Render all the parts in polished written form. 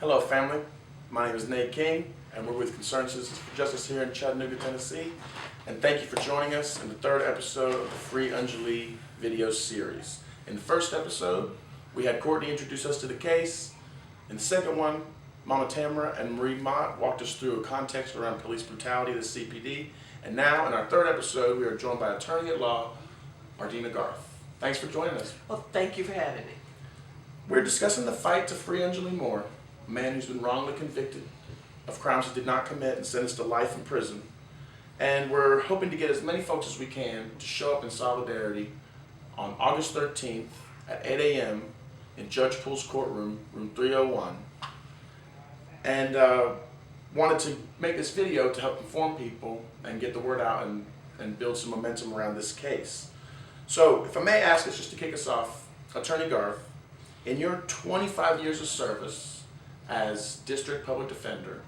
Hello, family. My name is Nate King, and we're with Concerned Citizens for Justice here in Chattanooga, Tennessee. And thank you for joining us in the third episode of the Free Anjali video series. In the first episode, we had Courtney introduce us to the case. In the second one, Mama Tamara and Marie Mott walked us through a context around police brutality, the CPD. And now, in our third episode, we are joined by attorney at law, Ardina Garth. Thanks for joining us. Well, thank you for having me. We're discussing the fight to free Anjali Moore, a man who's been wrongly convicted of crimes he did not commit and sentenced to life in prison. And we're hoping to get as many folks as we can to show up in solidarity on August 13th at 8 a.m. in Judge Poole's courtroom, room 301. And wanted to make this video to help inform people and get the word out and build some momentum around this case. So, if I may ask us just to kick us off, Attorney Garth, in your 25 years of service as district public defender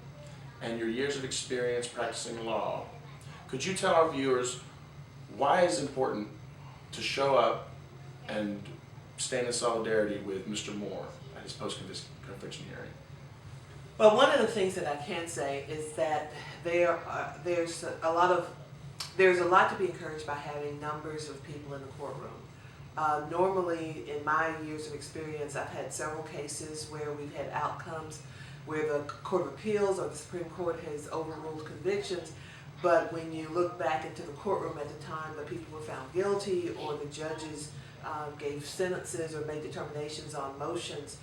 and your years of experience practicing law, could you tell our viewers why it's important to show up and stand in solidarity with Mr. Moore at his post-conviction hearing? Well, one of the things that I can say is that there's a lot to be encouraged by having numbers of people in the courtroom. Normally, in my years of experience, I've had several cases where we've had outcomes where the Court of Appeals or the Supreme Court has overruled convictions, but when you look back into the courtroom at the time the people were found guilty or the judges gave sentences or made determinations on motions,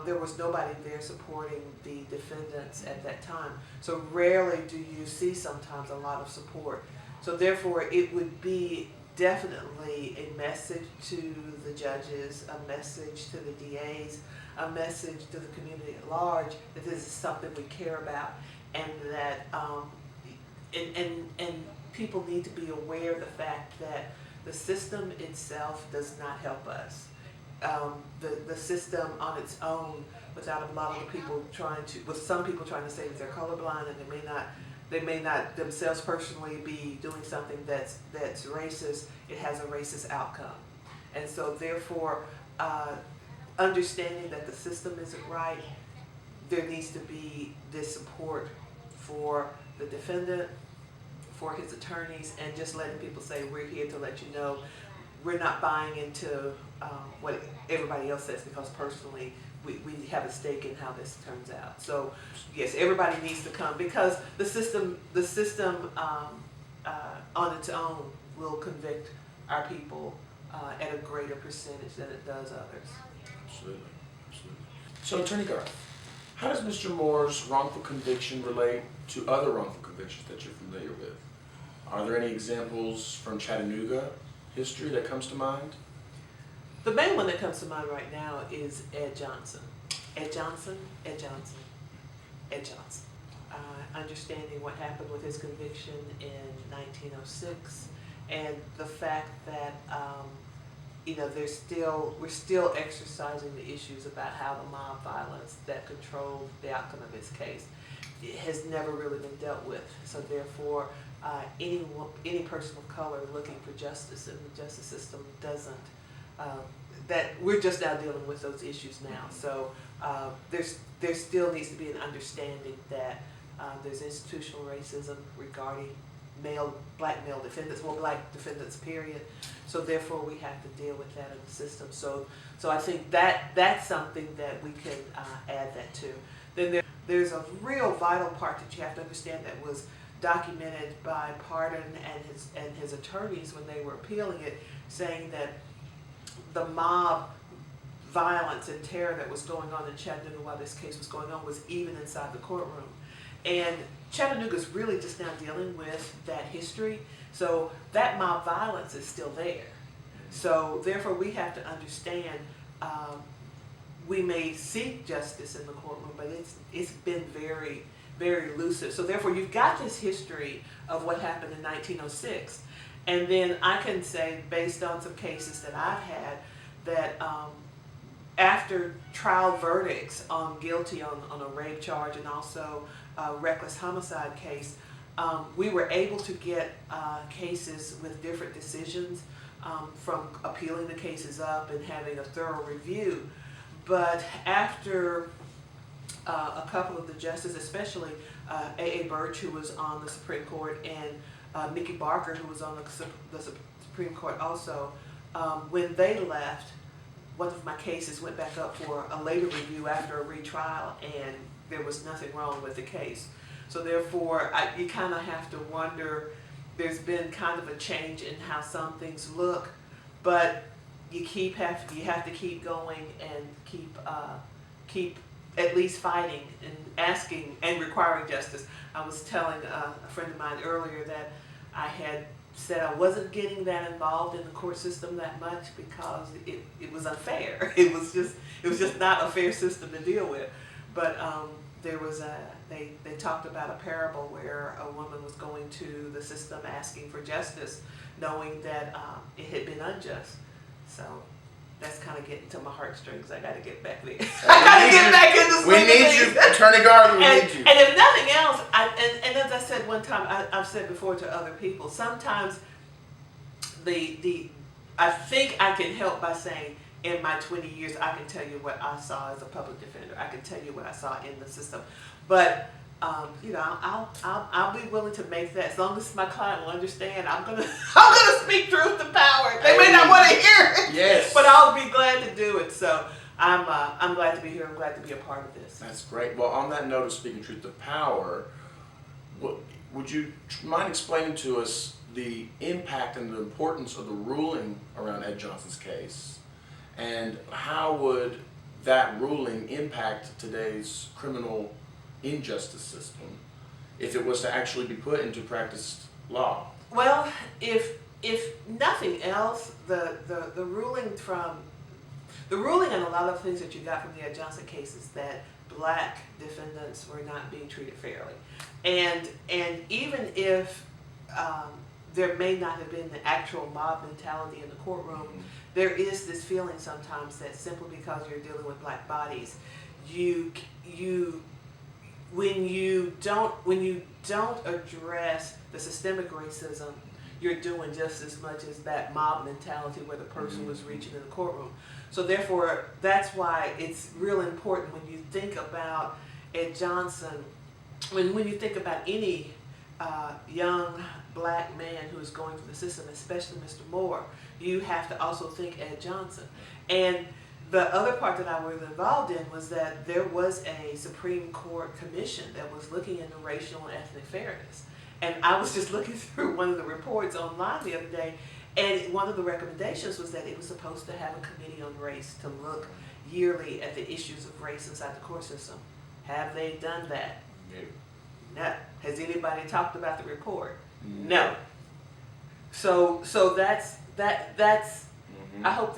there was nobody there supporting the defendants at that time. So rarely do you see sometimes a lot of support. So therefore it would be definitely a message to the judges, a message to the DAs, a message to the community at large that this is something we care about, and that and people need to be aware of the fact that the system itself does not help us. The system on its own, without a lot of the people with some people trying to say that they're colorblind and they may not themselves personally be doing something that's racist, it has a racist outcome. And so therefore, understanding that the system isn't right, there needs to be this support for the defendant, for his attorneys, and just letting people say, we're here to let you know we're not buying into what everybody else says, because personally we have a stake in how this turns out. So yes, everybody needs to come, because the system on its own will convict our people at a greater percentage than it does others. Absolutely, absolutely. So, Attorney Garth, how does Mr. Moore's wrongful conviction relate to other wrongful convictions that you're familiar with? Are there any examples from Chattanooga history that comes to mind? The main one that comes to mind right now is Ed Johnson. Ed Johnson, Ed Johnson, Ed Johnson. Understanding what happened with his conviction in 1906, and the fact that we're still exercising the issues about how the mob violence that controlled the outcome of his case has never really been dealt with. So therefore, any person of color looking for justice in the justice system doesn't. That we're just now dealing with those issues now. So there still needs to be an understanding that there's institutional racism regarding black male defendants, black defendants, period. So therefore we have to deal with that in the system. So I think that's something that we can add that to. Then there's a real vital part that you have to understand that was documented by Pardon and his attorneys when they were appealing it, saying that the mob violence and terror that was going on in Chattanooga while this case was going on was even inside the courtroom. And Chattanooga's really just now dealing with that history, so that mob violence is still there. So therefore we have to understand, we may seek justice in the courtroom, but it's been very, very elusive. So therefore you've got this history of what happened in 1906. And then I can say, based on some cases that I've had, that after trial verdicts on guilty on a rape charge and also a reckless homicide case, we were able to get cases with different decisions from appealing the cases up and having a thorough review. But after a couple of the justices, especially A.A. Birch, who was on the Supreme Court, and Mickey Barker, who was on the Supreme Court also, when they left, one of my cases went back up for a later review after a retrial, and there was nothing wrong with the case. So therefore, you kind of have to wonder, there's been kind of a change in how some things look, but you have to keep going and keep at least fighting and asking and requiring justice. I was telling a friend of mine earlier that I had said I wasn't getting that involved in the court system that much because it was unfair. It was just not a fair system to deal with. But there was they talked about a parable where a woman was going to the system asking for justice, knowing that it had been unjust. So that's kind of getting to my heartstrings. I got to get back there. I got to get back in the swing of things. We need you, Attorney Garland. We need you. And if nothing else, and as I said one time, I've said before to other people, sometimes I think I can help by saying, in my 20 years, I can tell you what I saw as a public defender. I can tell you what I saw in the system. But I'll be willing to make that, as long as my client will understand. I'm gonna speak truth to power. They may not want to hear it, yes, but I'll be glad to do it. So I'm glad to be here. I'm glad to be a part of this. That's great. Well, on that note of speaking truth to power, would you mind explaining to us the impact and the importance of the ruling around Ed Johnson's case, and how would that ruling impact today's criminal injustice system if it was to actually be put into practiced law? Well, if nothing else, the ruling and a lot of things that you got from the Ed Johnson case is that black defendants were not being treated fairly, and even if there may not have been the actual mob mentality in the courtroom, mm-hmm. there is this feeling sometimes that simply because you're dealing with black bodies, when you don't address the systemic racism, you're doing just as much as that mob mentality where the person mm-hmm. was reaching in the courtroom. So therefore, that's why it's real important when you think about Ed Johnson, when you think about any young black man who is going through the system, especially Mr. Moore, you have to also think Ed Johnson. And the other part that I was involved in was that there was a Supreme Court commission that was looking into racial and ethnic fairness. And I was just looking through one of the reports online the other day, and one of the recommendations was that it was supposed to have a committee on race to look yearly at the issues of race inside the court system. Have they done that? No. Has anybody talked about the report? No. So that's mm-hmm. I hope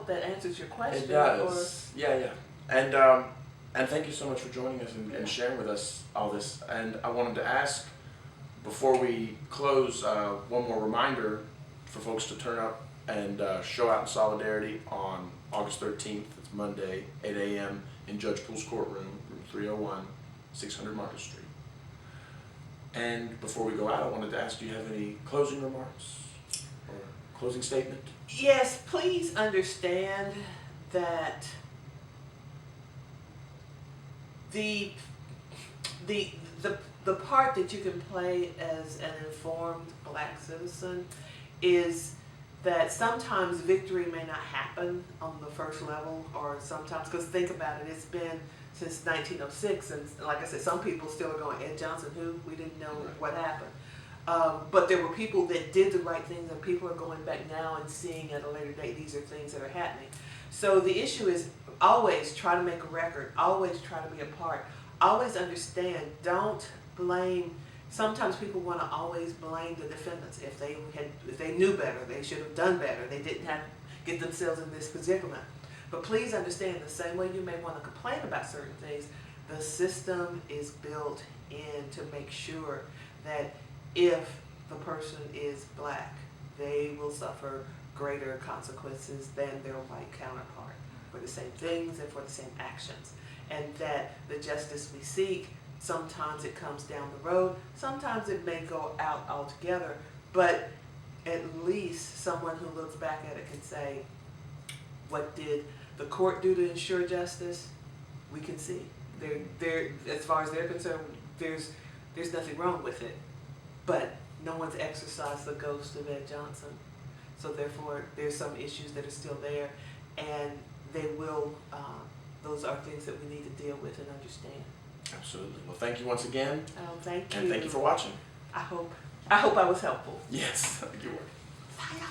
that answers your question. It does. Yeah. And thank you so much for joining us and sharing with us all this. And I wanted to ask, before we close, one more reminder for folks to turn up and show out in solidarity on August 13th. It's Monday, 8 a.m. in Judge Poole's courtroom, room 301, 600 Market Street. And before we go out, I wanted to ask, do you have any closing remarks or closing statement? Yes, please understand that the part that you can play as an informed black citizen is that sometimes victory may not happen on the first level, or sometimes, because think about it, it's been since 1906, and like I said, some people still are going, Ed Johnson, who? We didn't know what happened. But there were people that did the right things, and people are going back now and seeing at a later date these are things that are happening. So the issue is always try to make a record, always try to be a part, always understand, don't blame. Sometimes people want to always blame the defendants. If they knew better, they should have done better. They didn't have to get themselves in this predicament. But please understand, the same way you may want to complain about certain things, the system is built in to make sure that if the person is black, they will suffer greater consequences than their white counterpart for the same things and for the same actions. And that the justice we seek, sometimes it comes down the road, sometimes it may go out altogether, but at least someone who looks back at it can say, what did the court do to ensure justice? we can see. They're, as far as they're concerned, there's nothing wrong with it. But no one's exorcised the ghost of Ed Johnson. So therefore, there's some issues that are still there, and they will, those are things that we need to deal with and understand. Absolutely. Well, thank you once again. Thank you. And thank you for watching. I hope I was helpful. Yes, you were. Bye.